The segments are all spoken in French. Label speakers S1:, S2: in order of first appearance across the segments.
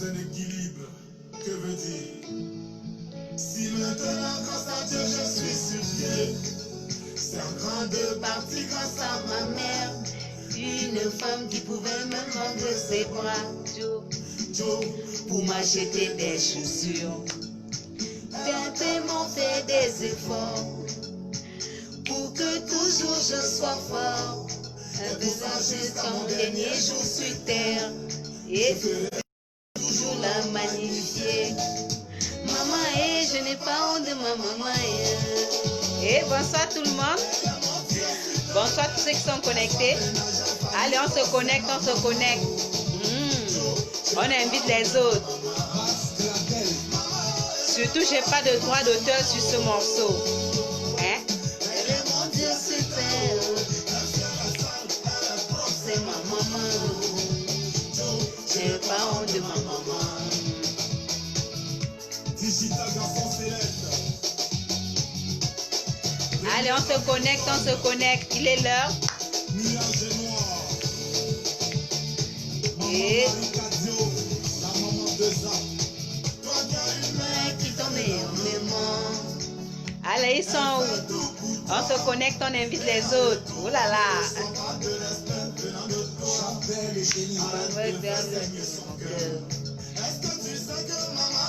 S1: un équilibre. Que veut dire? Si maintenant, grâce à Dieu, je suis sur pied, c'est en grande partie grâce à ma mère.
S2: Une femme qui pouvait me vendre ses bras,
S1: Joe,
S2: pour m'acheter des chaussures. Père m'ont fait des efforts pour que toujours je sois fort. Un visage jusqu'à mon dernier jour sur terre et toujours la magnifier. Maman, je n'ai pas honte de ma maman. Et bonsoir tout le monde. Bonsoir tous ceux qui sont connectés. Allez, on se connecte, on se connecte. On invite les autres. Surtout, j'ai pas de droit d'auteur sur ce morceau. Hein? Mon Dieu, c'est ma maman. J'ai pas honte de ma maman.
S1: Digital garçon céleste.
S2: Allez, on se connecte, on se connecte. Il est l'heure.
S1: Nuage noir.
S2: Et
S1: La maman de Zap. Toi qui as une main
S2: qui tombe en mémoire. Allez, ils sont où? On se connecte, on invite les autres. Oh là là.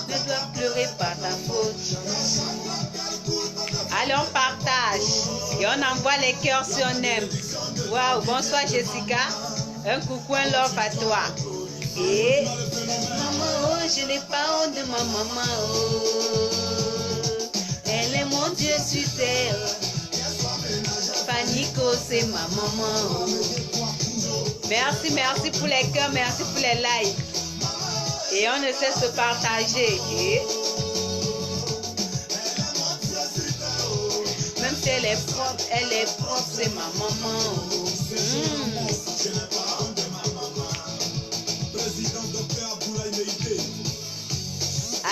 S2: Ne dois pleurer par ta faute. Allez, on partage et on envoie les cœurs si on aime. Waouh, bonsoir Jessica. Un coucou, un love à toi. Et maman, oh, je n'ai pas honte de ma maman. Oh, elle est mon Dieu sur terre. Panico, c'est ma maman. Oh. Merci, merci pour les cœurs, merci pour les likes. Et on ne cesse de partager. Et même si elle est propre, c'est ma maman.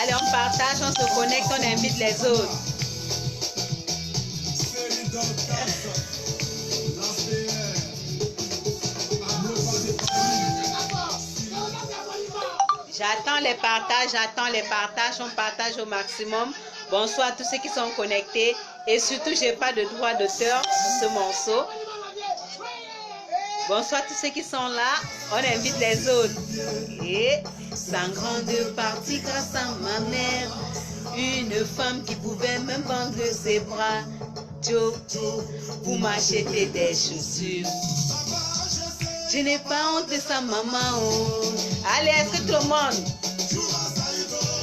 S2: Allez, on partage, on se connecte, on invite les autres. J'attends les partages, on partage au maximum. Bonsoir à tous ceux qui sont connectés. Et surtout, j'ai pas de droit d'auteur sur ce morceau. Bonsoir à tous ceux qui sont là. On invite les autres. Et sans grande partie grâce à ma mère, une femme qui pouvait me vendre ses bras, Joe, pour m'acheter des chaussures. Je n'ai pas honte de sa maman. Oh. Allez, est-ce que tout le monde,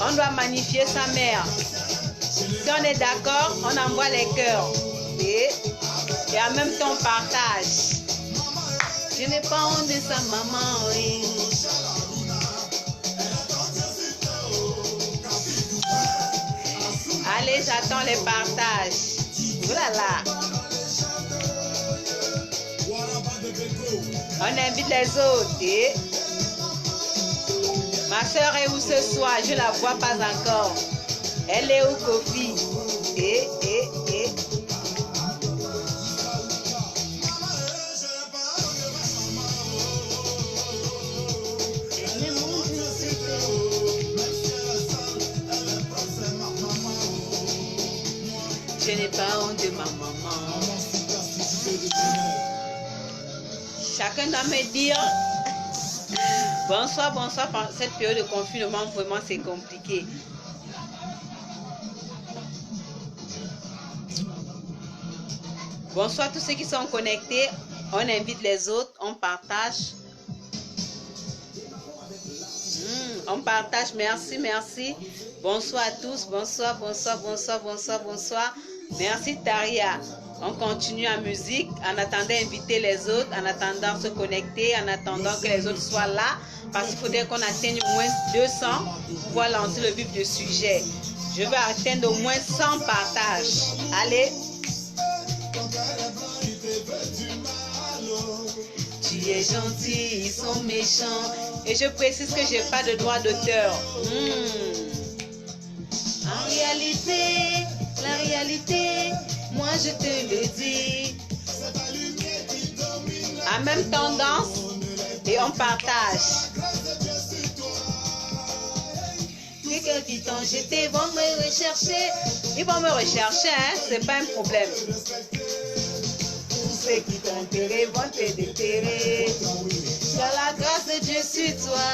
S2: on doit magnifier sa mère? Si on est d'accord, on envoie les cœurs. Et en même temps, on partage. Je n'ai pas honte de sa maman. Oui. Allez, j'attends les partages. Voilà. On invite les autres. Et ma soeur est où ce soir? Je ne la vois pas encore. Elle est où, Kofi? Et. Je n'ai pas honte de ma maman. Chacun doit me dire bonsoir. Pendant cette période de confinement, vraiment c'est compliqué. Bonsoir à tous ceux qui sont connectés. On invite les autres, on partage. On partage, merci. Bonsoir à tous, bonsoir. Merci Taria. On continue en musique, en attendant d'inviter les autres, en attendant de se connecter, en attendant que les autres soient là. Parce qu'il faudrait qu'on atteigne au moins 200 pour pouvoir lancer le vif du sujet. Je vais atteindre au moins 100 partages. Allez. Tu es gentil, ils sont méchants. Et je précise que je n'ai pas de droit d'auteur. En réalité, la réalité, moi je te le dis. En même tendance et on partage. ceux qui t'ont jeté vont me rechercher. Ils vont me rechercher, hein? C'est pas un problème. Tous ceux qui t'ont enterré vont te déterrer. Par la grâce de Dieu sur toi.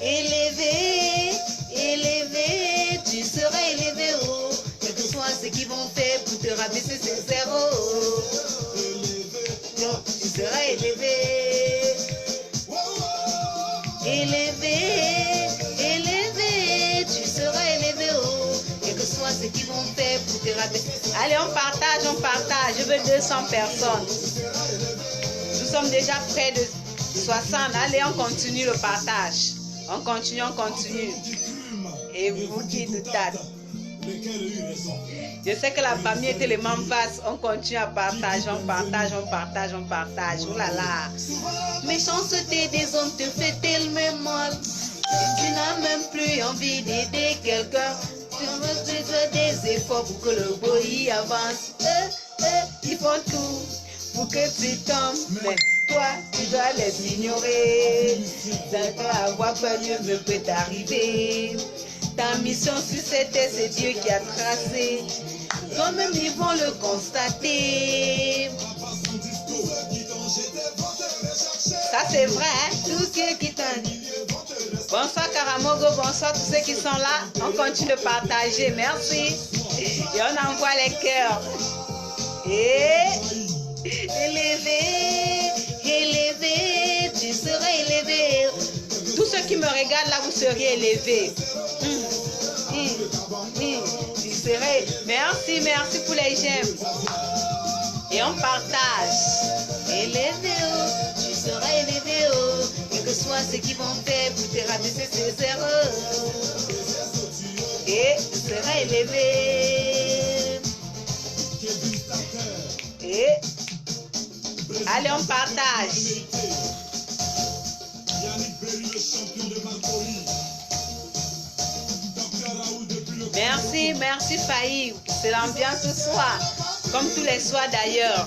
S2: Élevé, élevé, tu seras élevé haut. Quel que soit ce qu'ils vont faire pour te rabaisser, c'est zéro. Tu seras élevé. Élevé, élevé, tu seras élevé haut. Quel que soit ce qu'ils vont faire pour te rabaisser. Allez, on partage, on partage. Je veux 200 personnes. Nous sommes déjà près de 60. Allez, on continue le partage. On continue, on continue. Et vous qui doutent. Je sais que la famille est tellement vaste. On continue à partager, on partage, on partage, on partage. Oh là là. Méchanceté des hommes te fait tellement mal. Tu n'as même plus envie d'aider quelqu'un. Tu veux des efforts pour que le bruit avance. Ils font tout pour que tu tombes. Mais toi, tu dois les ignorer. D'accord, avoir peur, Dieu ne peut t'arriver. Ta mission sur cette terre, c'est Dieu qui a tracé. Toi-même, ils vont le constater. Ça, c'est vrai, hein? Tous ceux qui t'ont... Bonsoir Karamogo, bonsoir tous ceux qui sont là. On continue de partager, merci. Et on envoie les cœurs. Et élevé, élevé, tu seras élevé. Tous ceux qui me regardent là, vous seriez élevés. Tu serais... Merci, merci pour les j'aime. Et on partage. Élevé, oh, tu seras élevé, oh. Quel que soit ce qu'ils vont faire pour te rabaisser, c'est zéro. Et tu seras élevé. Et allez, on partage. Merci, merci Faï. C'est l'ambiance ce soir. Comme tous les soirs d'ailleurs.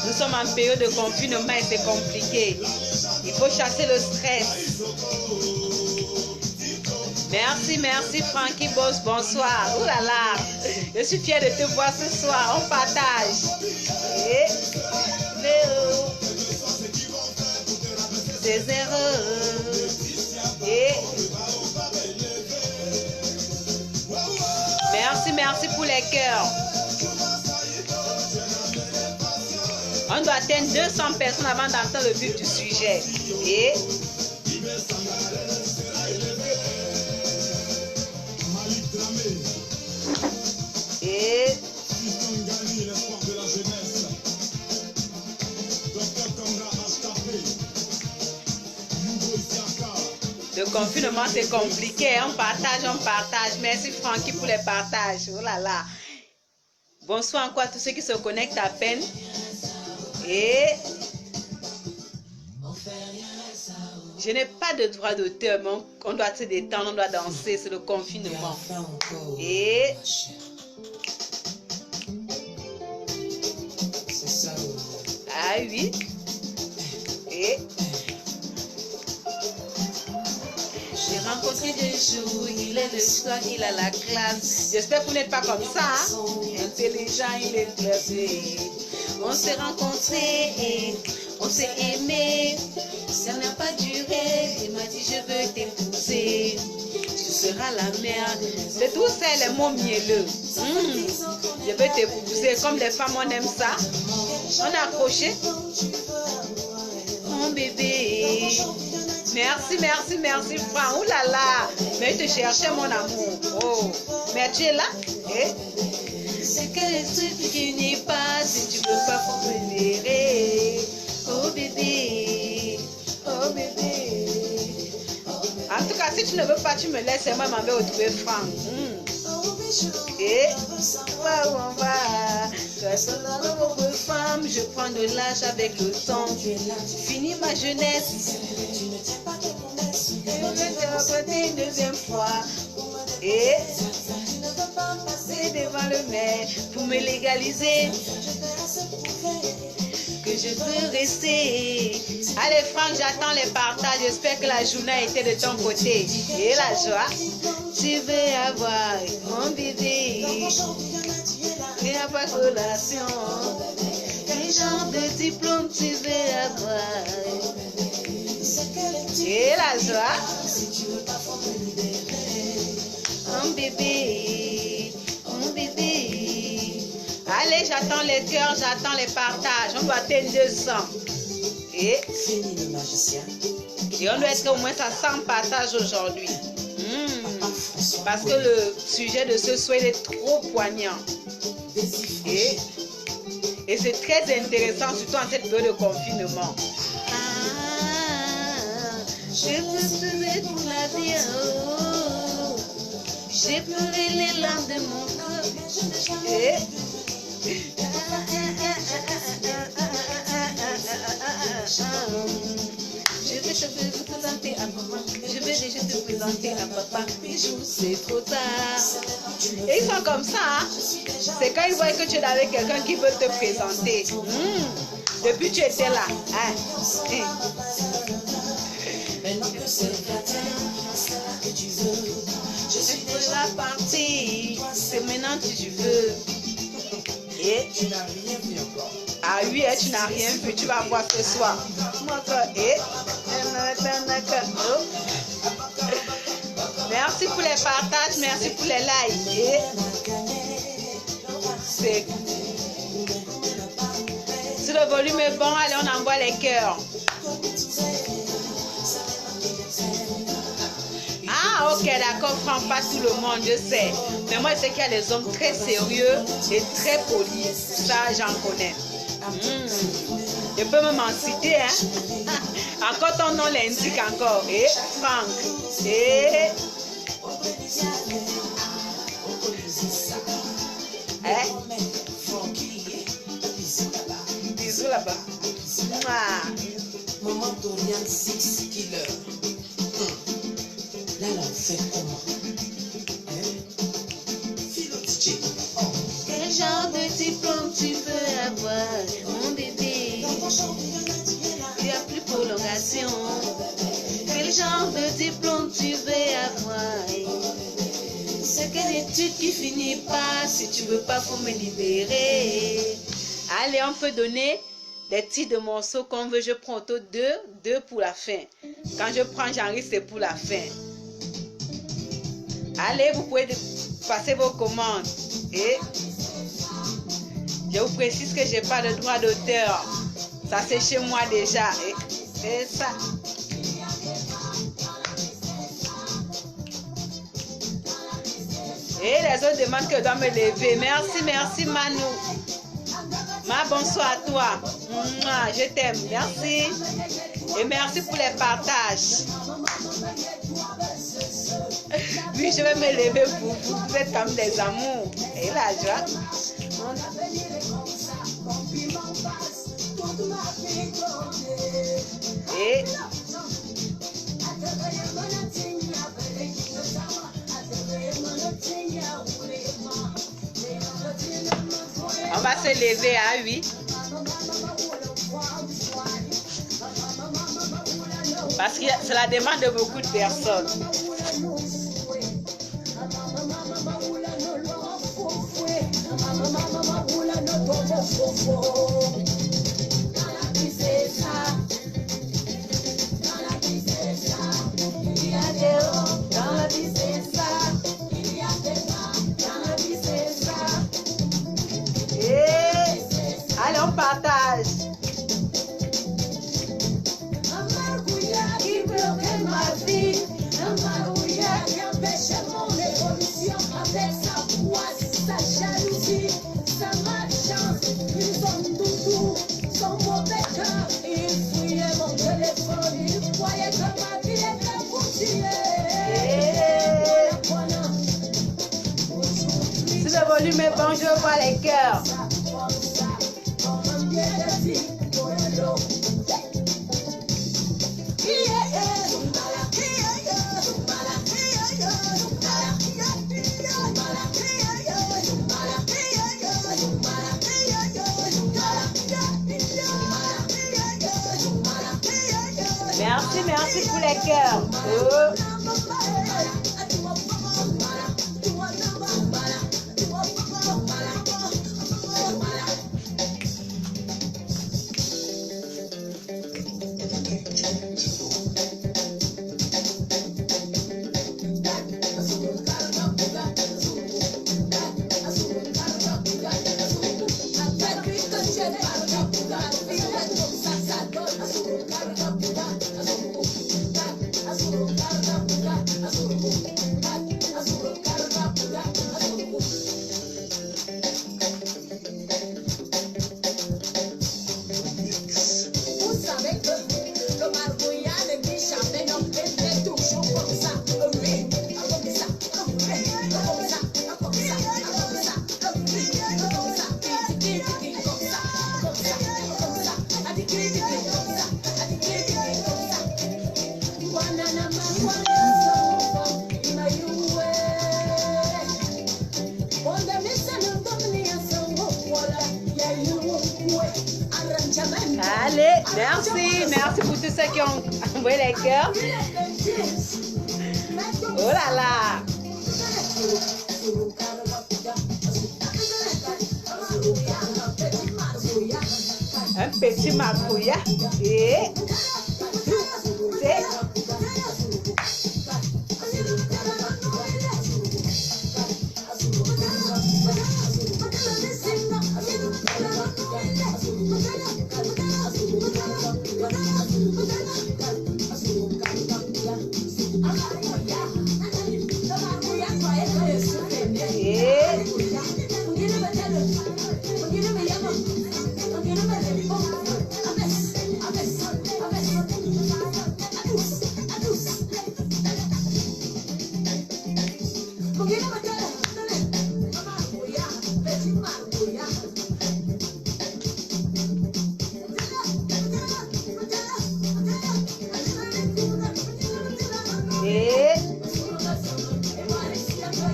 S2: Nous sommes en période de confinement et c'est compliqué. Il faut chasser le stress. Merci, merci Frankie Boss. Bonsoir. Ouh là là. Je suis fière de te voir ce soir. On partage. Et zéro. C'est zéro. Et merci, merci pour les cœurs. On doit atteindre 200 personnes avant d'entendre le but du sujet. Et le confinement, c'est compliqué. On partage, on partage. Merci Francky pour les partages. Oh là là. Bonsoir encore à tous ceux qui se connectent à peine. Et je n'ai pas de droit d'auteur, mais on doit se détendre, on doit danser, c'est le confinement. Et ah oui. Et j'ai rencontré des jours, il est le soir, il a la classe. J'espère que vous n'êtes pas comme ça, hein? Intelligent, il est classé. On s'est rencontrés et on s'est aimé. Ça n'a pas duré. Il m'a dit je veux t'épouser. Tu seras la mère. C'est tout ça, les mots mielleux. Je veux t'épouser. Comme les femmes, on aime ça. On a accroché. Mon bébé. Merci, merci, merci, Franck. Ouh là là. Mais je te cherchais, mon amour. Oh. Mais tu es là. Eh? C'est que les trucs qui n'y pas si tu veux pas préférer. Oh bébé, oh bébé. En tout cas, si tu ne veux pas, tu me laisses et moi m'en vais retrouver Franck. Et on va. Femme, je prends de l'âge avec le temps. Fini ma jeunesse. Je vais te raconter une deuxième fois. Et passer devant le maire pour me légaliser. que je veux rester. Allez Franck, j'attends les partages. J'espère que la journée a été de ton côté. Et la joie. Tu veux avoir mon bébé. Il n'y a pas de relation. Quel genre de diplôme tu veux avoir? Et la joie. Mon bébé. Mon bébé. Allez, j'attends les cœurs, j'attends les partages. On doit atteindre 200. Et on doit être au moins à 100 partages aujourd'hui. Parce que le sujet de ce soir est trop poignant. Et c'est très intéressant, surtout en cette période de confinement. Je veux pleurer pour la vie. J'ai pleuré les larmes de mon cœur. Je vais te présenter à maman. Je vais déjà te présenter à papa. Bijou, c'est trop tard. Et ils sont comme ça. Hein? C'est quand ils voient que tu es avec quelqu'un qui veut te présenter. Depuis tu étais là. Hein? Je suis déjà partie. C'est maintenant que tu veux. Et tu n'as rien vu encore. Ah oui, tu n'as rien vu. Tu vas voir ce soir. Merci pour les partages. Merci pour les likes. Si le volume est bon, allez, on envoie les cœurs. Ah, ok, d'accord, Franck, pas tout le monde, je sais. Mais moi, je sais qu'il y a des hommes très sérieux et très polis. Ça, j'en connais. Je peux même en citer, hein. Encore ton nom l'indique encore. Et Franck. Et... Bisous là-bas.
S3: Maman Dorian 6 killer. Là, on fait comment? Philo DJ.
S2: Quel genre de diplôme tu veux avoir, mon bébé? Il n'y a plus prolongation. Quel genre de diplôme tu veux avoir? C'est quelle étude qui finit pas? Si tu veux pas, faut me libérer. Allez, on peut donner des titres de morceaux qu'on veut. Je prends auto 2 pour la fin. Quand je prends, j'enregistre, c'est pour la fin. Allez, vous pouvez passer vos commandes. Et je vous précise que je n'ai pas de droit d'auteur. Ça, c'est chez moi déjà. Et ça. Et les autres demandent que je dois me lever. Merci, merci Manu. Ma bonsoir à toi. Mouah, je t'aime. Merci. Et merci pour les partages. Oui, je vais me lever pour vous. Vous êtes comme des amours. Et la joie. Et on va se lever à 8. Parce que c'est la demande de beaucoup de personnes. Allez, on partage. Qui pleurait ma vie, un marouilla qui empêchait mon évolution avec sa poisse, sa jalousie, sa malchance, son doudou, son mauvais cœur. Il fouillait mon téléphone, il croyait que ma vie était foutue. Si le volume est bon, je vois les cœurs. merci pour les cœurs. Oh. Allez, merci pour tous ceux qui ont envoyé les cœurs. Oh là là. Un petit marcouilla et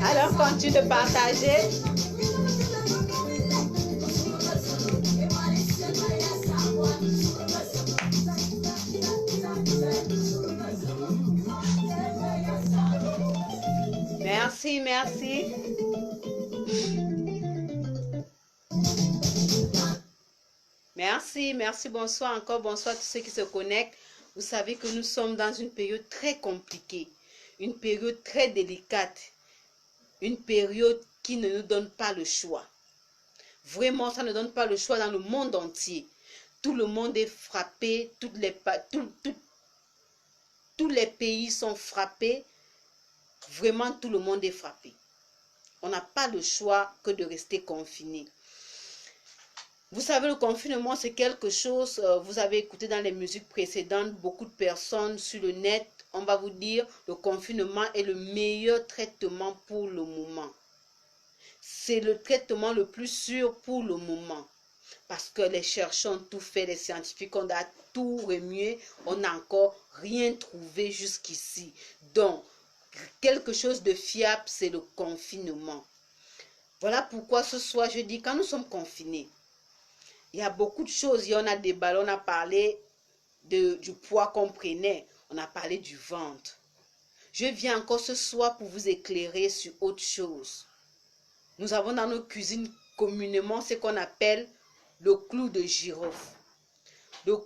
S2: alors continue de partager. Merci. Merci, bonsoir encore, bonsoir à tous ceux qui se connectent. Vous savez que nous sommes dans une période très compliquée, une période très délicate, une période qui ne nous donne pas le choix. Vraiment, ça ne donne pas le choix dans le monde entier. Tout le monde est frappé, tous les pays sont frappés. Vraiment, tout le monde est frappé. On n'a pas le choix que de rester confiné. Vous savez, le confinement, c'est quelque chose, vous avez écouté dans les musiques précédentes, beaucoup de personnes sur le net, on va vous dire, le confinement est le meilleur traitement pour le moment. C'est le traitement le plus sûr pour le moment. Parce que les chercheurs ont tout fait, les scientifiques ont tout remué, on n'a encore rien trouvé jusqu'ici. Donc, quelque chose de fiable, c'est le confinement. Voilà pourquoi ce soir, je dis, quand nous sommes confinés, il y a beaucoup de choses. On a débattu, on a parlé du poids qu'on prenait, on a parlé du ventre. Je viens encore ce soir pour vous éclairer sur autre chose. Nous avons dans nos cuisines communément ce qu'on appelle le clou de girofle. Le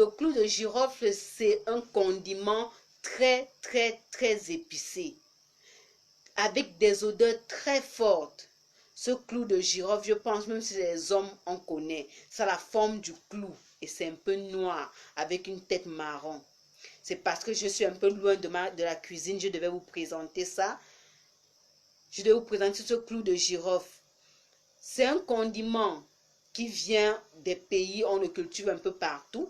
S2: clou de girofle, c'est un condiment très épicé, avec des odeurs très fortes. Ce clou de girofle, je pense même si les hommes on connaît, ça a la forme du clou et c'est un peu noir avec une tête marron. C'est parce que je suis un peu loin de la cuisine, je devais vous présenter ça. Je vais vous présenter ce clou de girofle. C'est un condiment qui vient des pays, on le cultive un peu partout.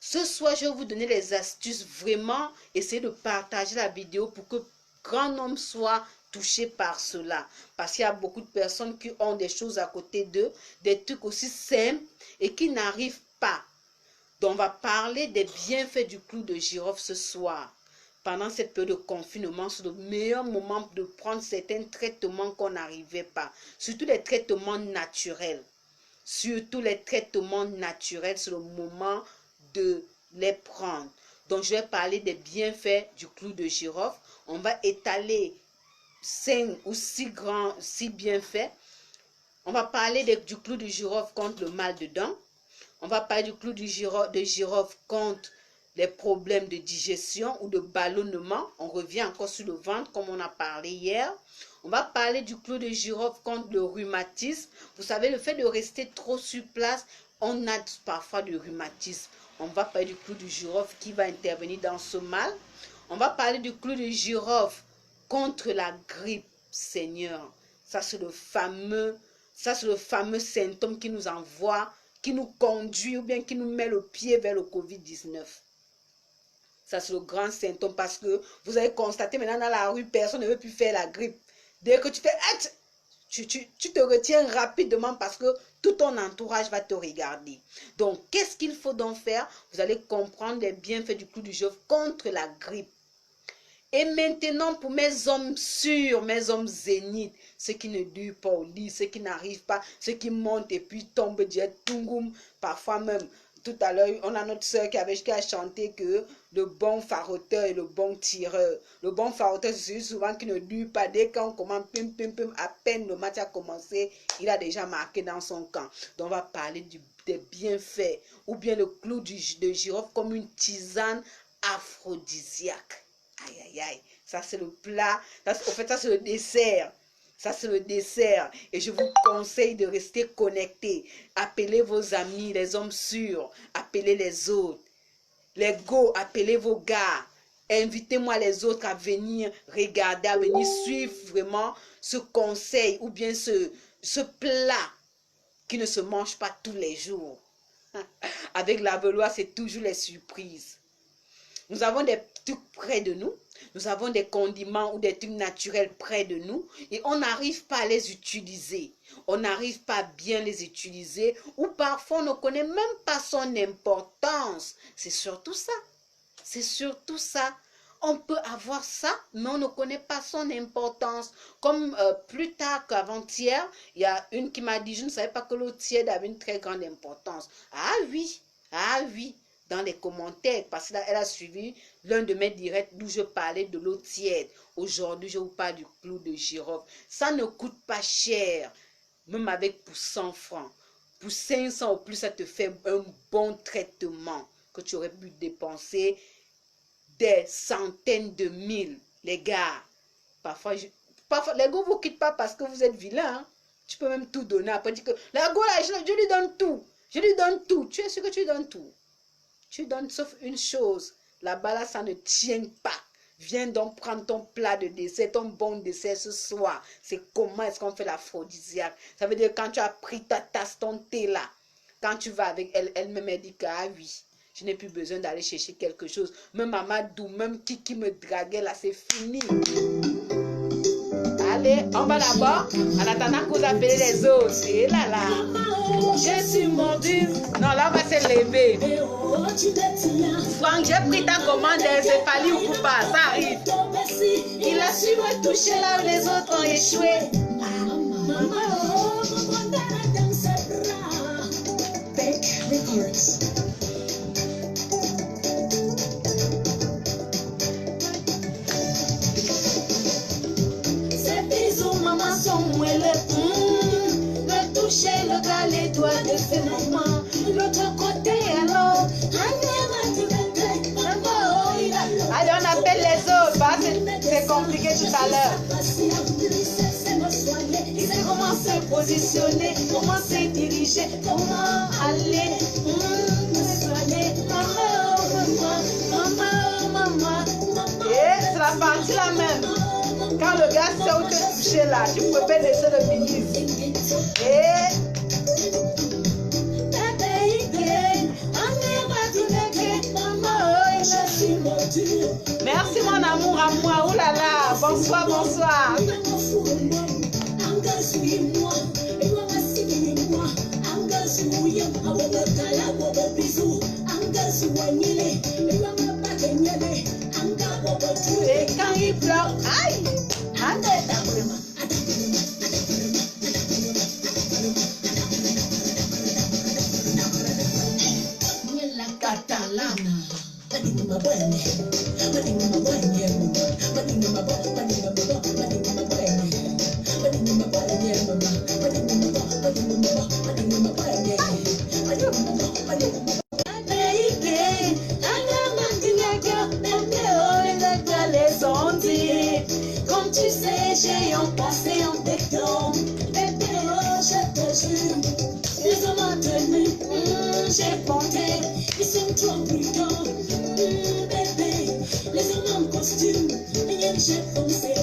S2: Ce soir, je vais vous donner les astuces, vraiment essayer de partager la vidéo pour que grand nombre soit touché par cela. Parce qu'il y a beaucoup de personnes qui ont des choses à côté d'eux, des trucs aussi simples et qui n'arrivent pas. Donc, on va parler des bienfaits du clou de girofle ce soir. Pendant cette période de confinement, c'est le meilleur moment de prendre certains traitements qu'on n'arrivait pas. Surtout les traitements naturels. Surtout les traitements naturels, c'est le moment de les prendre. Donc, je vais parler des bienfaits du clou de girofle. On va étaler 5 ou 6 bienfaits. On va parler du clou de girofle contre le mal de dents. On va parler du clou de girofle contre les problèmes de digestion ou de ballonnement. On revient encore sur le ventre comme on a parlé hier. On va parler du clou de girofle contre le rhumatisme. Vous savez, le fait de rester trop sur place, on a parfois du rhumatisme. On va parler du clou de girofle qui va intervenir dans ce mal. On va parler du clou de girofle contre la grippe, Seigneur. Ça, c'est le fameux symptôme qui nous envoie, qui nous conduit ou bien qui nous met le pied vers le Covid-19. Ça, c'est le grand symptôme parce que vous avez constaté maintenant dans la rue, personne ne veut plus faire la grippe. Dès que tu fais, tu te retiens rapidement parce que tout ton entourage va te regarder. Donc, qu'est-ce qu'il faut donc faire? Vous allez comprendre les bienfaits du clou de girofle contre la grippe. Et maintenant, pour mes hommes sûrs, mes hommes zéniths, ceux qui ne durent pas au lit, ceux qui n'arrivent pas, ceux qui montent et puis tombent direct, tungoum, parfois même. Tout à l'heure, on a notre soeur qui a chanté que le bon faroteur et le bon tireur. Le bon faroteur, c'est celui souvent qui ne dure pas. Dès qu'on commence, à peine le match a commencé, il a déjà marqué dans son camp. Donc, on va parler des bienfaits. Ou bien le clou de girofle comme une tisane aphrodisiaque. Aïe, aïe, aïe. Ça, c'est le plat. En fait, ça, c'est le dessert. Ça, c'est le dessert. Et je vous conseille de rester connectés. Appelez vos amis, les hommes sûrs. Appelez les autres. Les go, appelez vos gars. Invitez-moi les autres à venir regarder, à venir suivre vraiment ce conseil ou bien ce plat qui ne se mange pas tous les jours. Avec la velours, c'est toujours les surprises. Nous avons des trucs près de nous. Nous avons des condiments ou des trucs naturels près de nous et on n'arrive pas à les utiliser. On n'arrive pas à bien les utiliser ou parfois on ne connaît même pas son importance. C'est surtout ça. C'est surtout ça. On peut avoir ça, mais on ne connaît pas son importance. Comme plus tard qu'avant-hier, il y a une qui m'a dit, je ne savais pas que l'eau tiède avait une très grande importance. Ah oui, dans les commentaires, parce qu'elle a suivi l'un de mes directs d'où je parlais de l'eau tiède. Aujourd'hui, je vous parle du clou de girofle. Ça ne coûte pas cher, même avec pour 100 francs. Pour 500 ou plus, ça te fait un bon traitement que tu aurais pu dépenser des centaines de mille. Les gars, parfois les gars ne vous quittent pas parce que vous êtes vilain. Hein? Tu peux même tout donner. Après, dire que les gars, là, je lui donne tout. Je lui donne tout. Tu es sûr que tu lui donnes tout? Tu donnes sauf une chose. Là-bas, là, ça ne tient pas. Viens donc prendre ton plat de dessert, ton bon dessert ce soir. C'est comment est-ce qu'on fait l'aphrodisiaque. Ça veut dire quand tu as pris ta tasse, ton thé là, quand tu vas avec elle, elle-même elle dit que ah oui, je n'ai plus besoin d'aller chercher quelque chose. Même Mamadou, même qui me draguait là, c'est fini. Allez, on va là-bas. En attendant que vous appelez les autres. Et là, là. Je suis mordu. Non, là, on va se lever. Franck, j'ai pris ta commande d'encéphalie ou pas. Ça arrive. Il a su me toucher là où les autres ont échoué. Le toucher, le gars, les doigts de ce moment. L'autre côté, alors. Allez, on appelle les autres. Bah, c'est compliqué tout à l'heure. Il sait comment se positionner, comment se diriger, comment aller. Et c'est la partie là même. Quand le gars sait où te toucher là, tu peux pas laisser le ministre. Merci mon amour à moi. Ouh là là. Bonsoir, bonsoir. Et quand il pleure, aïe.
S4: tu sais, j'ai un passé en décton. Bébé, oh, je te jure, les hommes ont tenu, j'ai porté, ils sont trop brutaux. Bébé, les hommes en costume, rien que j'ai pensé.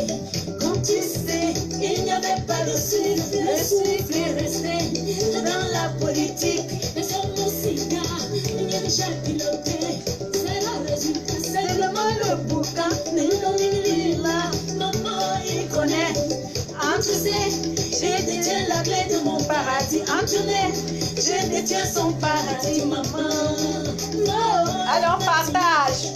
S4: Comme tu sais, il n'y avait pas de suite, le suite est resté dans la politique. Les hommes au cigare, rien que j'ai piloté. C'est le résultat, c'est le mal le boucan. Mais non, là, maman, il connaît. En tu sais, je détiens la clé de mon paradis. En tournée, je détiens son paradis, maman.
S2: Alors, partage.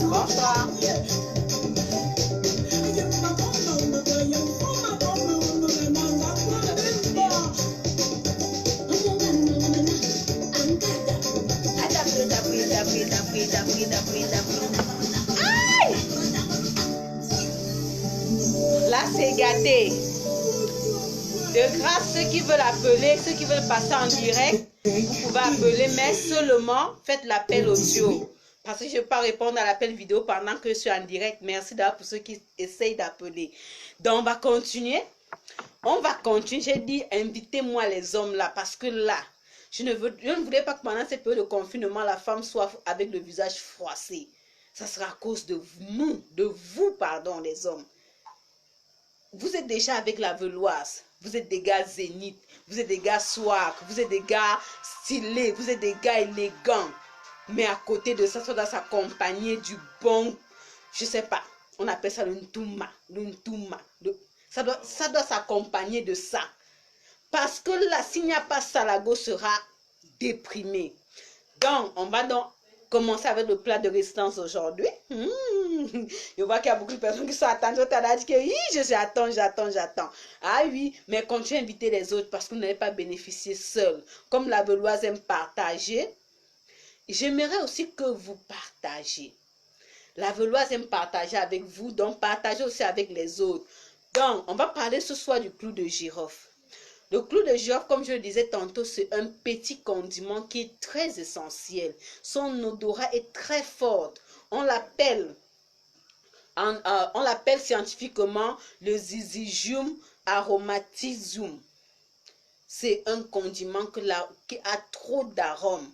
S2: Bonsoir. Là, c'est gâté. De grâce, ceux qui veulent appeler, ceux qui veulent passer en direct, vous pouvez appeler, mais seulement faites l'appel audio. Parce que je ne peux pas répondre à l'appel vidéo pendant que je suis en direct. Merci d'ailleurs pour ceux qui essayent d'appeler. Donc, on va continuer. On va continuer. J'ai dit, invitez-moi les hommes là. Parce que là, je ne voulais pas que pendant cette période de confinement, la femme soit avec le visage froissé. Ça sera à cause de vous, pardon, les hommes. Vous êtes déjà avec la veloise. Vous êtes des gars zénith. Vous êtes des gars swag. Vous êtes des gars stylés. Vous êtes des gars élégants. Mais à côté de ça, ça doit s'accompagner du bon, je sais pas, on appelle ça le ntouma. Ça doit s'accompagner de ça. Parce que là, s'il n'y a pas ça, la go sera déprimée. Donc, on va donc commencer avec le plat de résistance aujourd'hui. Je vois qu'il y a beaucoup de personnes qui sont attendues. Tu as dit que oui, j'attends. Ah oui, mais continuez à inviter les autres parce que vous n'allez pas bénéficier seul. Comme la veloise aime partager, j'aimerais aussi que vous partagez. La veloise aime partager avec vous, donc partagez aussi avec les autres. Donc, on va parler ce soir du clou de girofle. Le clou de girofle, comme je le disais tantôt, c'est un petit condiment qui est très essentiel. Son odorat est très fort. On l'appelle scientifiquement le Syzygium aromaticum. C'est un condiment qui a trop d'arômes.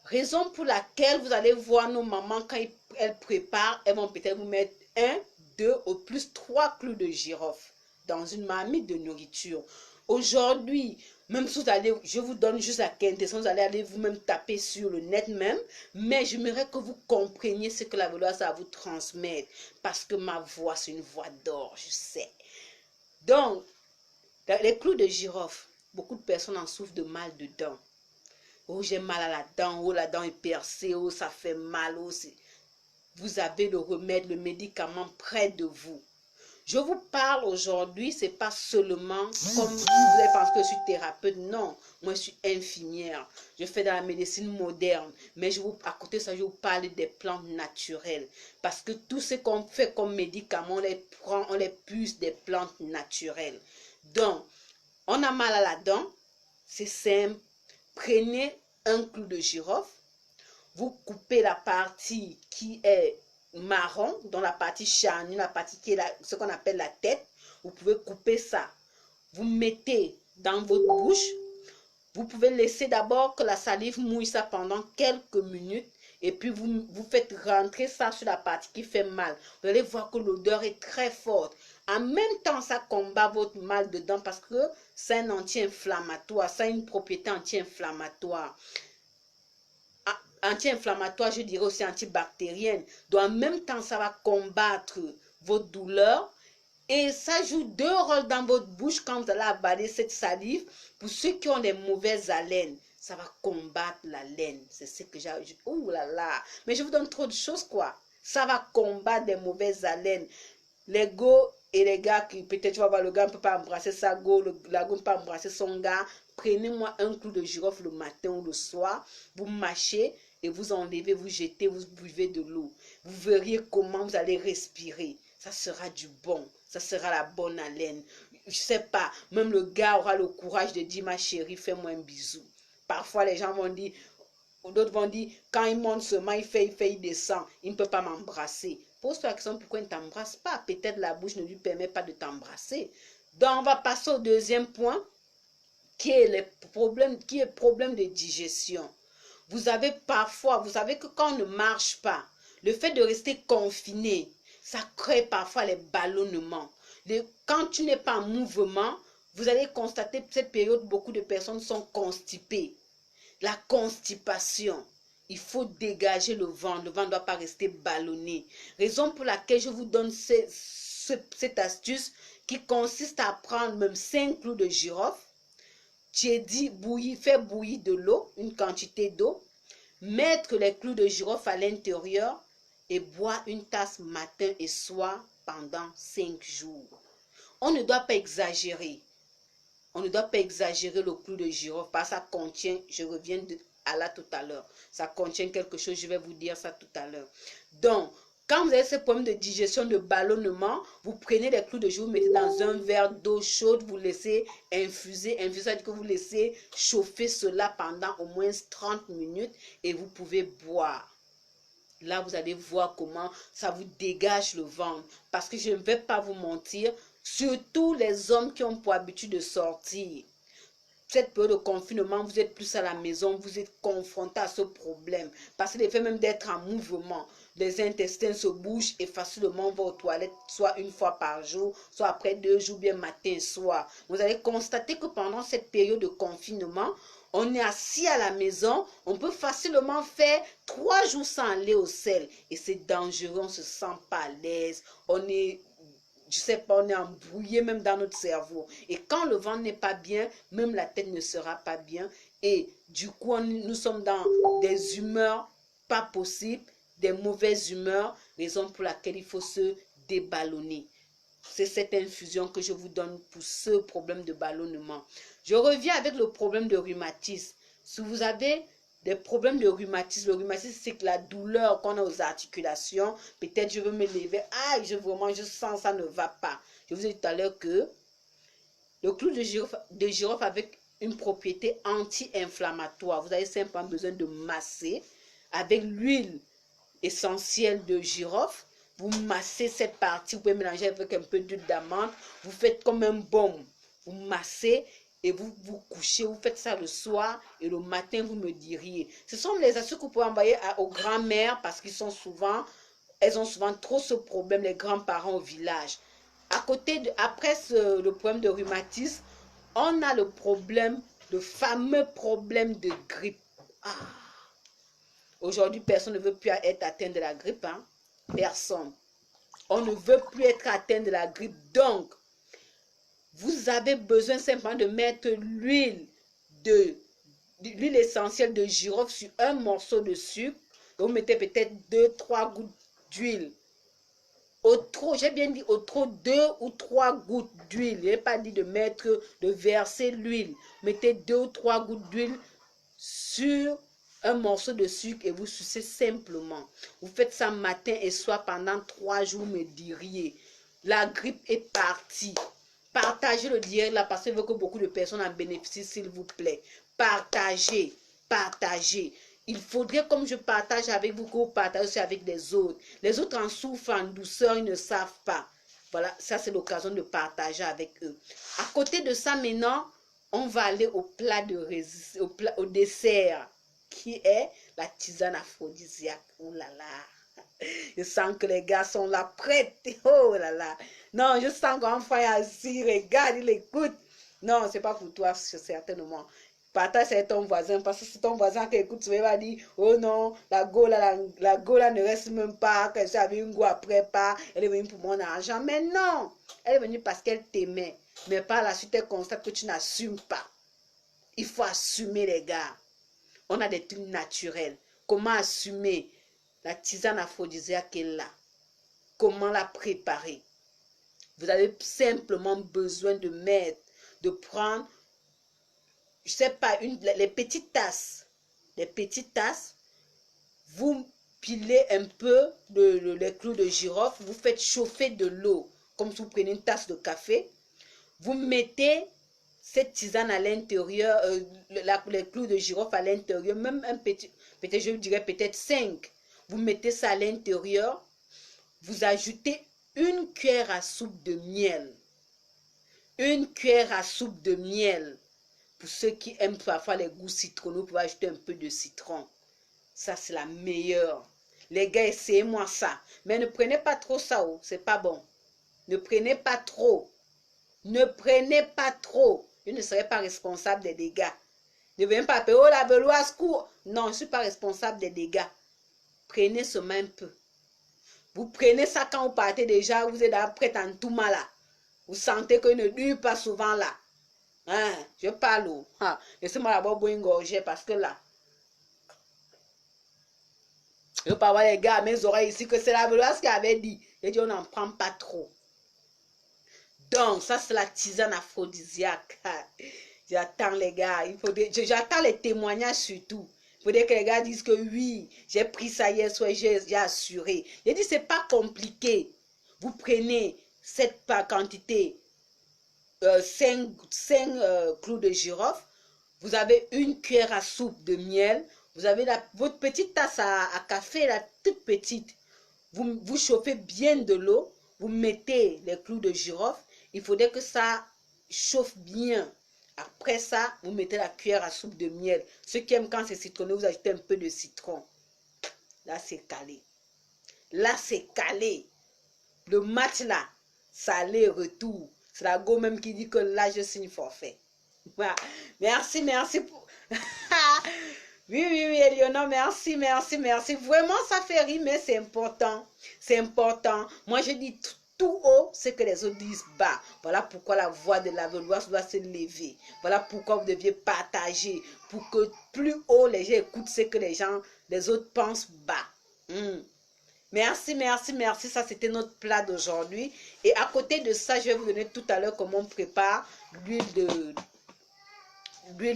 S2: Raison pour laquelle vous allez voir nos mamans quand elles préparent, elles vont peut-être vous mettre 1, 2 au plus 3 clous de girofle dans une marmite de nourriture. Aujourd'hui, même si je vous donne juste la quintessence, vous allez aller vous-même taper sur le net même, mais j'aimerais que vous compreniez ce que la veloise a à vous transmettre, parce que ma voix, c'est une voix d'or, je sais. Donc, les clous de girofle, beaucoup de personnes en souffrent de mal de dents. Oh, j'ai mal à la dent, oh, la dent est percée, oh, ça fait mal, oh, vous avez le remède, le médicament près de vous. Je vous parle aujourd'hui, c'est pas seulement comme vous allez penser que je suis thérapeute, non, moi je suis infirmière, je fais dans la médecine moderne, mais à côté de ça, je vous parle des plantes naturelles, parce que tout ce qu'on fait comme médicaments, on les puise des plantes naturelles. Donc, on a mal à la dent, c'est simple. Prenez un clou de girofle, vous coupez la partie qui est marron, dans la partie charnue, la partie qui est ce qu'on appelle la tête. Vous pouvez couper ça. Vous mettez dans votre bouche. Vous pouvez laisser d'abord que la salive mouille ça pendant quelques minutes et puis vous faites rentrer ça sur la partie qui fait mal. Vous allez voir que l'odeur est très forte. En même temps, ça combat votre mal dedans parce que c'est un anti-inflammatoire, ça a une propriété anti-inflammatoire. Anti-inflammatoire, je dirais aussi antibactérienne. Donc en même temps, ça va combattre votre douleur. Et ça joue 2 rôles dans votre bouche quand vous allez avaler cette salive. Pour ceux qui ont des mauvaises haleines, ça va combattre la laine. C'est ce que j'ai... Ouh là là. Mais je vous donne trop de choses, quoi. Ça va combattre des mauvaises haleines. Les go et les gars qui, peut-être tu vas voir, le gars ne peut pas embrasser sa go, la go ne peut pas embrasser son gars. Prenez-moi un clou de girofle le matin ou le soir. Vous mâchez et vous enlevez, vous jetez, vous buvez de l'eau. Vous verriez comment vous allez respirer. Ça sera du bon. Ça sera la bonne haleine. Je sais pas, même le gars aura le courage de dire, ma chérie, fais-moi un bisou. Parfois, les gens vont dire, d'autres vont dire, quand il monte seulement, il descend. Il ne peut pas m'embrasser. Pose-toi la question, pourquoi il ne t'embrasse pas? Peut-être la bouche ne lui permet pas de t'embrasser. Donc, on va passer au deuxième point, qui est problème de digestion. Vous avez parfois, vous savez que quand on ne marche pas, le fait de rester confiné, ça crée parfois les ballonnements. Quand tu n'es pas en mouvement, vous allez constater que cette période, beaucoup de personnes sont constipées. La constipation, il faut dégager le ventre. Le ventre ne doit pas rester ballonné. Raison pour laquelle je vous donne cette astuce qui consiste à prendre même 5 clous de girofle. Tu es dit faire bouillir de l'eau, une quantité d'eau, mettre les clous de girofle à l'intérieur et boire une tasse matin et soir pendant 5 jours. On ne doit pas exagérer. On ne doit pas exagérer le clou de girofle parce que ça contient, je reviens à là tout à l'heure, ça contient quelque chose, je vais vous dire ça tout à l'heure. Donc, quand vous avez ce problème de digestion, de ballonnement, vous prenez les clous de girofle, vous mettez dans un verre d'eau chaude, vous laissez infuser, ça veut dire que vous laissez chauffer cela pendant au moins 30 minutes et vous pouvez boire. Là, vous allez voir comment ça vous dégage le ventre. Parce que je ne vais pas vous mentir, surtout les hommes qui ont pour habitude de sortir. Cette période de confinement, vous êtes plus à la maison, vous êtes confronté à ce problème. Parce que le fait même d'être en mouvement, les intestins se bougent et facilement vont aux toilettes, soit une fois par jour, soit après 2 jours, bien matin et soir. Vous allez constater que pendant cette période de confinement, on est assis à la maison, on peut facilement faire 3 jours sans aller au sel. Et c'est dangereux, on ne se sent pas à l'aise, on est, je sais pas, on est embrouillé même dans notre cerveau. Et quand le ventre n'est pas bien, même la tête ne sera pas bien. Et du coup, nous sommes dans des humeurs pas possibles, des mauvaises humeurs, raison pour laquelle il faut se déballonner. C'est cette infusion que je vous donne pour ce problème de ballonnement. Je reviens avec le problème de rhumatisme. Si vous avez des problèmes de rhumatisme, le rhumatisme, c'est que la douleur qu'on a aux articulations, peut-être je veux me lever, je sens ça ne va pas. Je vous ai dit tout à l'heure que le clou de girofle avec une propriété anti-inflammatoire. Vous avez simplement besoin de masser avec l'huile essentielle de girofle. Vous massez cette partie, vous pouvez mélanger avec un peu d'huile d'amande. Vous faites comme un baume. Vous massez et vous vous couchez. Vous faites ça le soir et le matin, vous me diriez. Ce sont les astuces que vous pouvez envoyer aux grands-mères parce qu'ils sont souvent, elles ont souvent trop ce problème, les grands-parents au village. Après le problème de rhumatisme, on a le fameux problème de grippe. Aujourd'hui, personne ne veut plus être atteint de la grippe. Personne. On ne veut plus être atteint de la grippe. Donc, vous avez besoin simplement de mettre l'huile essentielle de girofle sur un morceau de sucre. Vous mettez peut-être 2-3 gouttes d'huile. J'ai bien dit au trop 2 ou 3 gouttes d'huile. Je n'ai pas dit de verser l'huile. Mettez 2 ou 3 gouttes d'huile sur un morceau de sucre et vous sucez simplement. Vous faites ça matin et soir pendant 3 jours, me diriez. La grippe est partie. Partagez le direct là parce que je veux que beaucoup de personnes en bénéficient, s'il vous plaît. Partagez. Il faudrait, comme je partage avec vous, que vous partagez aussi avec les autres. Les autres en souffrent en douceur, ils ne savent pas. Voilà, ça c'est l'occasion de partager avec eux. À côté de ça, maintenant, on va aller au dessert. qui est la tisane aphrodisiaque. Oh là là. Je sens que les gars sont là prêts. Oh là là. Non, je sens qu'un frère assis, regarde, il écoute. Non, c'est pas pour toi, certainement. Partage c'est ton voisin, parce que c'est ton voisin qui écoute, tu vas dire, oh non, la gola ne reste même pas, que j'avais une go après pas, elle est venue pour mon argent. Mais non, elle est venue parce qu'elle t'aimait. Mais par la suite, elle constate que tu n'assumes pas. Il faut assumer, les gars. On a des trucs naturels. Comment assumer la tisane aphrodisiaque est là? Comment la préparer? Vous avez simplement besoin de mettre, de prendre, je sais pas, les petites tasses. Les petites tasses, vous pilez un peu les clous de girofle, vous faites chauffer de l'eau, comme si vous prenez une tasse de café. Vous mettez cette tisane à l'intérieur, les clous de girofle à l'intérieur, même un petit, peut-être je dirais peut-être 5. Vous mettez ça à l'intérieur, vous ajoutez une cuillère à soupe de miel. Une cuillère à soupe de miel. Pour ceux qui aiment parfois les goûts citronneux, vous pouvez ajouter un peu de citron. Ça, c'est la meilleure. Les gars, essayez-moi ça. Mais ne prenez pas trop ça, oh, c'est pas bon. Ne prenez pas trop. Ne prenez pas trop. Je ne serai pas responsable des dégâts. Ne venez pas appeler, oh la veloise court. Non, je ne suis pas responsable des dégâts. Prenez seulement un peu. Vous prenez ça quand vous partez déjà, vous êtes prêt en tout mal là. Vous sentez qu'il ne dure pas souvent là. Hein, je parle. Ah, laissez-moi d'abord boire une gorgée parce que là, je ne veux pas voir les gars à mes oreilles ici que c'est la veloise qui avait dit. Il dit on n'en prend pas trop. Donc, ça c'est la tisane aphrodisiaque. J'attends les gars. J'attends les témoignages surtout. Il faudrait que les gars disent que oui, j'ai pris ça hier soir, j'ai assuré. J'ai dit c'est pas compliqué. Vous prenez cette quantité. 5 clous de girofle, vous avez une cuillère à soupe de miel, vous avez votre petite tasse à café, la toute petite, vous chauffez bien de l'eau, vous mettez les clous de girofle, il faudrait que ça chauffe bien. Après ça, vous mettez la cuillère à soupe de miel. Ceux qui aiment quand c'est citronné, vous ajoutez un peu de citron. Là, c'est calé. Là, c'est calé. Le match là, ça allait retour. C'est la go même qui dit que là, je signe forfait. Voilà. Merci pour... oui, Eleonore, merci. Vraiment, ça fait rire, mais c'est important. C'est important. Moi, je dis tout haut, c'est que les autres disent bas. Voilà pourquoi la voix de la veloise doit se lever. Voilà pourquoi vous deviez partager. Pour que plus haut, les gens écoutent ce que les autres pensent bas. Merci. Ça, c'était notre plat d'aujourd'hui. Et à côté de ça, je vais vous donner tout à l'heure comment on prépare l'huile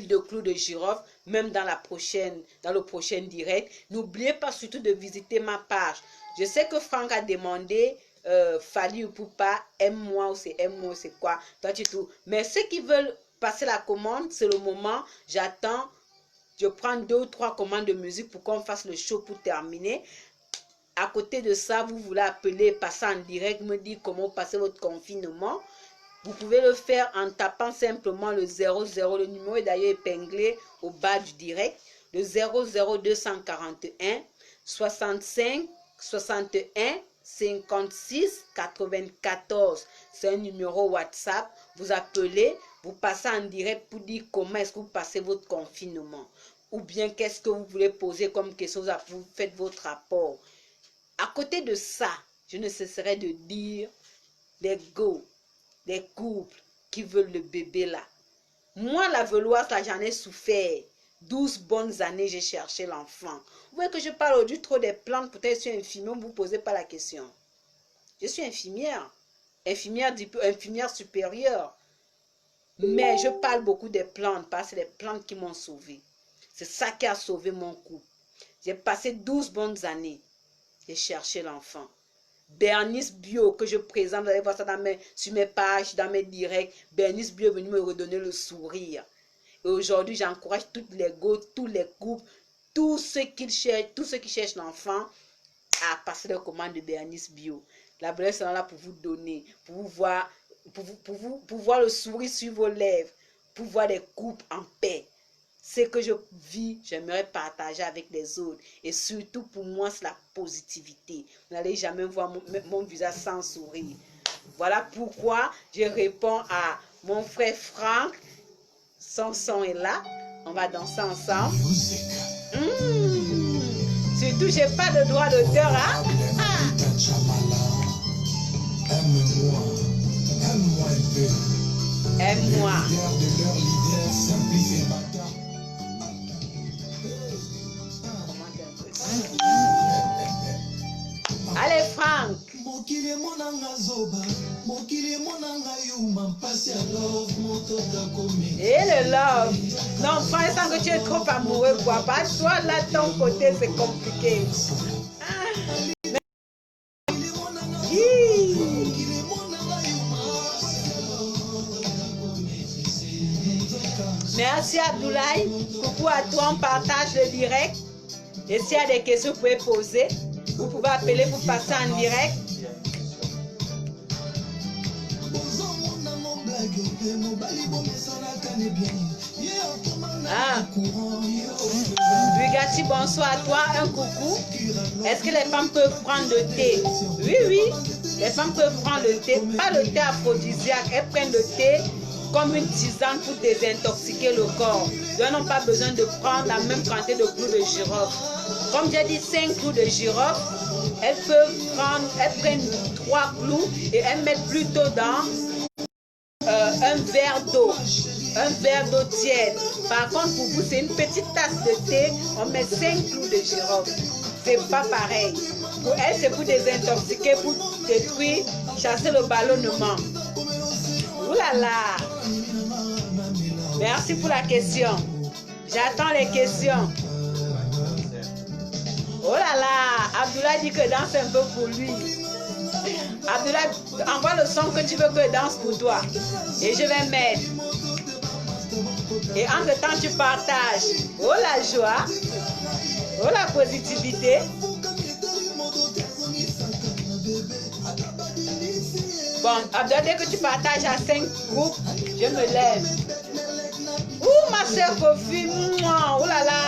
S2: de clous de girofle, même dans le prochain direct. N'oubliez pas surtout de visiter ma page. Je sais que Franck a demandé Fali ou Poupa, aime-moi ou c'est quoi. Toi, tu tout. Mais ceux qui veulent passer la commande, c'est le moment. J'attends. Je prends 2 ou 3 commandes de musique pour qu'on fasse le show pour terminer. À côté de ça, vous voulez appeler, passer en direct, me dire comment passer votre confinement. Vous pouvez le faire en tapant simplement le 00. Le numéro est d'ailleurs épinglé au bas du direct. Le 00241 65 61 56 94. C'est un numéro WhatsApp. Vous appelez, vous passez en direct pour dire comment est-ce que vous passez votre confinement. Ou bien qu'est-ce que vous voulez poser comme question, vous faites votre rapport. À côté de ça, je ne cesserai de dire les couples qui veulent le bébé là. Moi, la veloise, là, j'en ai souffert. 12 bonnes années, j'ai cherché l'enfant. Vous voyez que je parle aujourd'hui trop des plantes, peut-être je suis infirmière, vous ne vous posez pas la question. Je suis infirmière supérieure. Mais je parle beaucoup des plantes, parce que c'est les plantes qui m'ont sauvé. C'est ça qui a sauvé mon couple. J'ai passé 12 bonnes années. J'ai cherché l'enfant. Bernice Bio, que je présente, vous allez voir ça sur mes pages, dans mes directs. Bernice Bio est venue me redonner le sourire. Et aujourd'hui, j'encourage toutes les go, tous les couples, tous ceux qui cherchent l'enfant à passer la commande de Bernice Bio. La belle sera là pour vous donner, pour vous voir, pour voir le sourire sur vos lèvres, pour voir des couples en paix. ce que je vis, j'aimerais partager avec les autres. Et surtout pour moi, c'est la positivité. Vous n'allez jamais voir mon visage sans sourire. Voilà pourquoi je réponds à mon frère Franck. Son son est là. On va danser ensemble. Surtout, j'ai pas de droit d'auteur. Hein?
S1: Aime-moi, aime-moi un peu.
S2: Aime-moi.
S1: De leur leader, Simplice et Bata.
S2: Allez, Franck. Et le love. Non, Franck, sans que tu es trop amoureux, quoi. Pas toi, là, ton côté, c'est compliqué. Merci Abdoulaye. Coucou à toi, on partage le direct. Et s'il y a des questions, vous pouvez poser. Vous pouvez appeler pour passer en direct. Ah. Bugatti, bonsoir à toi, un coucou. Est-ce que les femmes peuvent prendre le thé? Oui, oui, les femmes peuvent prendre le thé. Pas le thé aphrodisiaque, elles prennent le thé comme une tisane pour désintoxiquer le corps. Elles n'ont pas besoin de prendre la même quantité de clous de girofle. Comme j'ai dit 5 clous de girofle, elles prennent 3 clous et elles mettent plutôt dans un verre d'eau. Un verre d'eau tiède. Par contre, pour vous, c'est une petite tasse de thé. On met 5 clous de girofle. C'est pas pareil. Pour elles, c'est pour désintoxiquer, pour détruire, chasser le ballonnement. Ouh là là. Merci pour la question. J'attends les questions. Oh là là. Abdoulaye dit que danse un peu pour lui. Abdoulaye, envoie le son que tu veux que je danse pour toi. Et je vais mettre. Et entre temps, tu partages. Oh la joie. Oh la positivité. Bon, Abdoulaye, dès que tu partages à 5 groupes, je me lève. Ouh, ma soeur Kofi. Oh là là.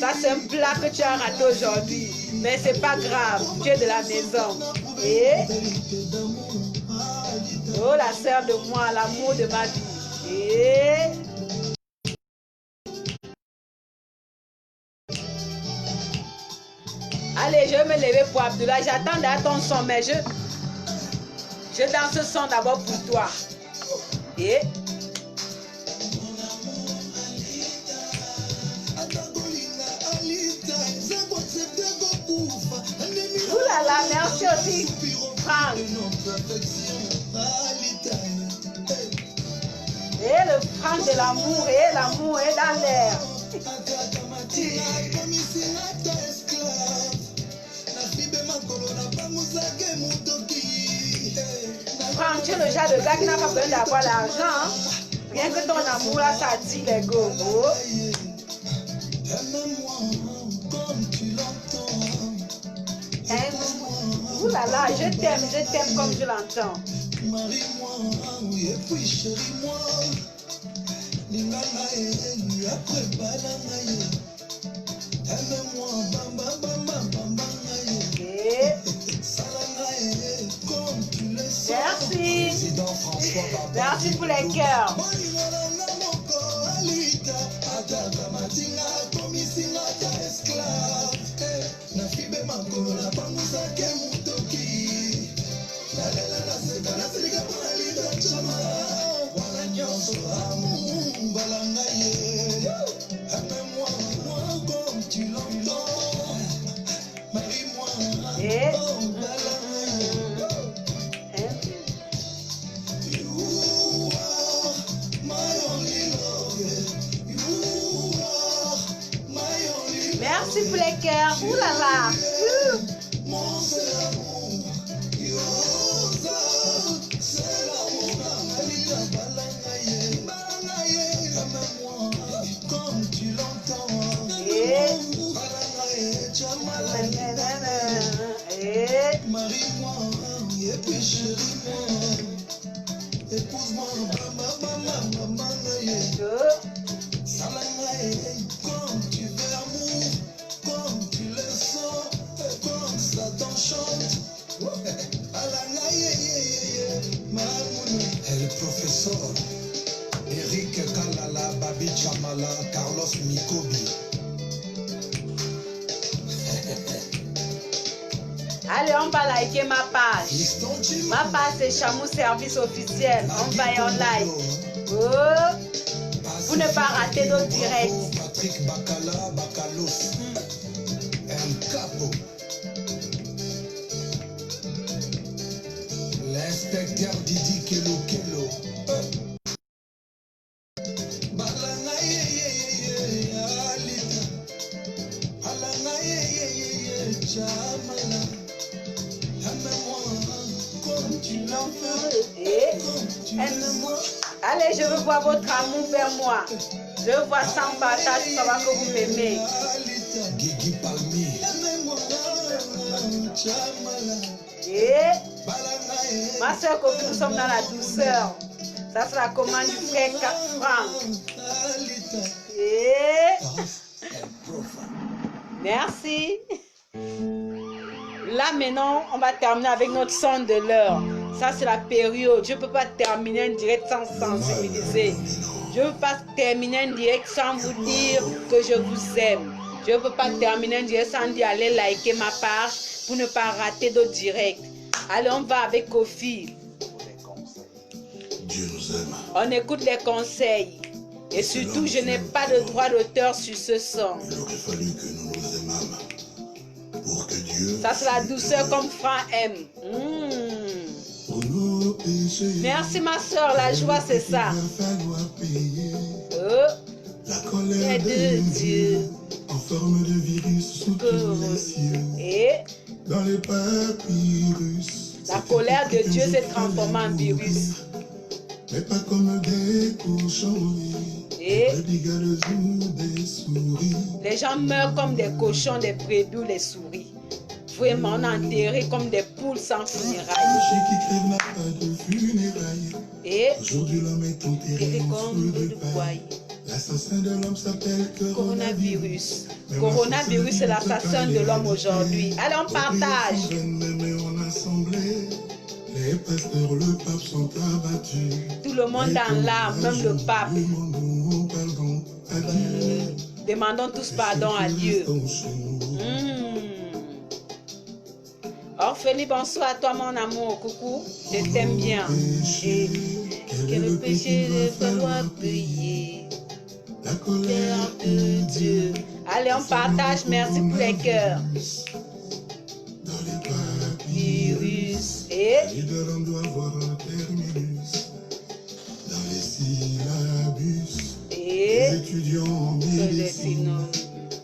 S2: Ça, c'est un plat que tu as raté aujourd'hui. Mais c'est pas grave. Tu es de la maison. Et oh, la sœur de moi, l'amour de ma vie. Et allez, je vais me lever pour Abdoulaye. J'attendais à ton son, mais je danse ce son d'abord pour toi. Et ouh là là, merci aussi, Franck. Et le Franck de l'amour, et l'amour est dans l'air. Franck, tu es le genre de gars qui n'a pas besoin d'avoir l'argent. Rien que ton amour là, ça attire les gogos. Ouh là là, je t'aime comme je l'entends. Merci. Merci pour les cœurs. Merci pour les cœurs. Ouh là là.
S5: El professeur Eric Kalala, Babi Chamala, Carlos Mikobi.
S2: Allez, on va liker ma page. Ma page, c'est Chamou Service Officiel. On va y en like. Oh, pour ne pas rater d'autres directs.
S5: Patrick Bacala, Bacalos. El Capo. L'inspecteur Didi Kelo Kelo.
S2: Allez, je veux voir votre amour vers moi. Je veux voir sans partage, savoir que vous m'aimez.
S5: Guigui Palmi.
S2: Et ma soeur, comme nous sommes dans la douceur, ça sera la commande du frère Franck. Et merci. Là maintenant, on va terminer avec notre son de l'heure. Ça c'est la période. Je ne peux pas terminer un direct sans sensibiliser. Je ne peux pas terminer un direct sans vous dire que je vous aime. Je ne peux pas terminer un direct sans dire allez liker ma page pour ne pas rater d'autres directs. Allez, on va avec Kofi.
S1: Dieu nous aime.
S2: On écoute les conseils. Et surtout, je n'ai pas de droit d'auteur sur ce son.
S1: Il aurait fallu que nous nous aimâmes pour que Dieu...
S2: Ça c'est la douceur comme Franck aime.
S1: Pour nos péchés,
S2: Merci ma soeur, la joie c'est ça.
S1: il va falloir payer
S2: Oh,
S1: la colère de Dieu en forme de virus sous tous les cieux.
S2: et
S1: Dans les papyrus,
S2: la colère de Dieu s'est transformée en virus.
S1: mais pas comme des cochons,
S2: Et
S1: des bigaleuses ou des souris.
S2: les gens meurent comme des cochons, des brebis ou des souris. Vraiment enterrés comme des poules sans funérailles.
S1: Péché qui crève n'a pas de funérailles.
S2: Et
S1: Aujourd'hui l'homme est enterré en feu de paille. L'assassin de l'homme s'appelle
S2: coronavirus. Coronavirus, c'est l'assassin de l'homme aujourd'hui. Allez, on partage.
S1: Mais en assemblée, les pasteurs, le pape sont abattus.
S2: Tout le monde en larmes, même le pape.
S1: Demandons pardon à Dieu.
S2: Demandons tous pardon à Dieu. Orphélie, bonsoir à toi mon amour, coucou, je t'aime bien. Et que le péché de falloir payer.
S1: La colère
S2: de Dieu. Allez, on partage, merci pour les cœurs.
S1: dans les papyrus.
S2: Virus. Et
S1: L'idole doit avoir un terminus. Dans les syllabus, les étudiants en médecine.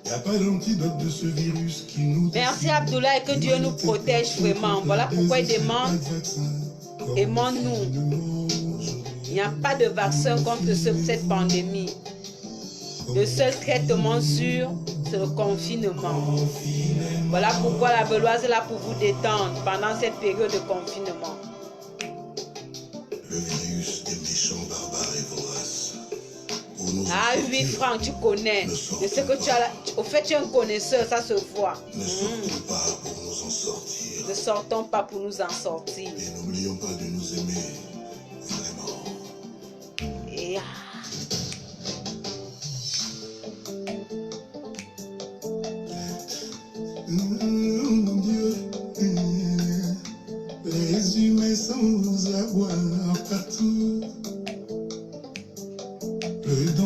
S1: Il n'y a pas d'antidote de ce virus qui nous...
S2: merci Abdoulaye et que Dieu nous protège vraiment. Voilà pourquoi il demande, aimons-nous. Il n'y a pas de vaccin contre cette pandémie. Le seul traitement sûr, c'est le confinement. Voilà pourquoi la Beloise est là pour vous détendre pendant cette période de confinement.
S1: Le virus des méchants barbares et voraces. Pour nous
S2: Ah oui, Franck, tu connais. Je sais que tu as... Au fait, tu es un connaisseur, ça se voit.
S1: ne sortons pas pour nous en sortir.
S2: Ne sortons pas pour nous en sortir.
S1: Et n'oublions pas de nous aimer vraiment.
S2: Et...
S1: Mon Dieu, les humains sans avoir partout.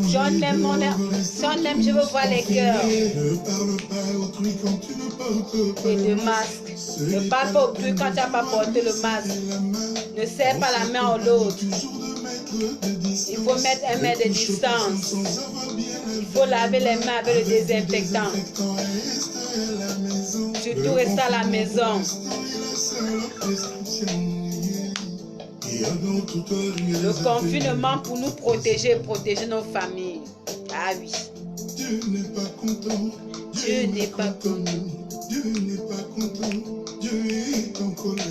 S2: Si on aime, je veux voir les cœurs.
S1: Ne parle pas autrui quand tu ne portes pas
S2: Et de masque. Ne parle pas autrui quand tu n'as pas porté le masque. Ne serre pas la main à l'autre. Il faut mettre 1 mètre de distance. Il faut laver les mains avec le désinfectant. Surtout rester à la maison. Le confinement pour nous protéger, protéger nos familles. Ah oui.
S1: Dieu n'est pas content.
S2: Dieu n'est pas content.
S1: Dieu n'est pas content. Dieu est en colère.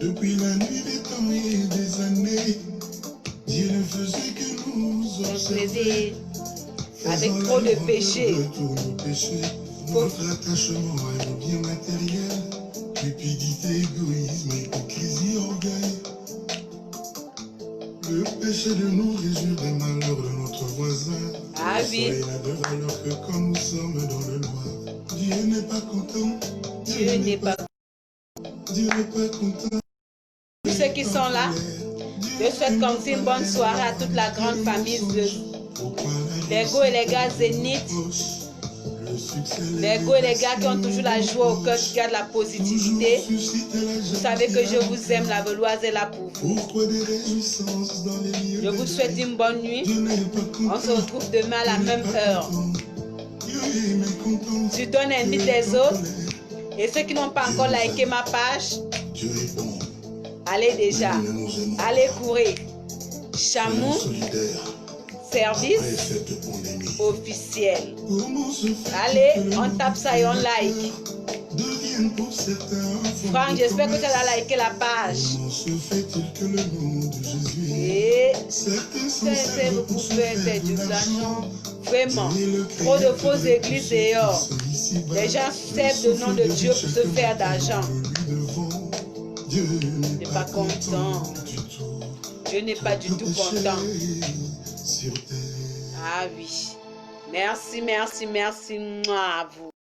S1: Depuis la nuit des temps et des années, Dieu ne faisait que nous observer.
S2: Avec trop de péchés.
S1: Notre attachement à nos biens matériels Cupidité, égoïsme, hypocrisie, orgueil. Le péché de nous réjouir des malheurs de notre voisin.
S2: Ah
S1: Le
S2: oui.
S1: soleil n'a de valeur que quand nous sommes dans le noir. Dieu n'est pas content.
S2: Dieu n'est pas.
S1: Dieu n'est pas content.
S2: Tous ceux qui sont là, je souhaite comme si une bonne soirée à toute la grande famille les go et les gars Zénith, les go et les gars qui ont toujours la joie au cœur, qui gardent la positivité. Vous savez que je vous aime, la Veloise est là pour vous. Je vous souhaite une bonne nuit. On se retrouve demain à la même heure. Tu donnes invite les autres. Et ceux qui n'ont pas encore liké ma page, allez déjà. Allez courir. Chamou, service officiel. Allez, on tape ça et on like. Franck, j'espère que tu as liké la page. Et c'est beaucoup faire du l'argent. Vraiment, trop de fausses églises dehors. Les gens servent le nom de Dieu pour se faire d'argent. Je n'ai pas content. Je n'ai pas du tout content. Ah oui. Merci, merci, merci. Mouah, à vous.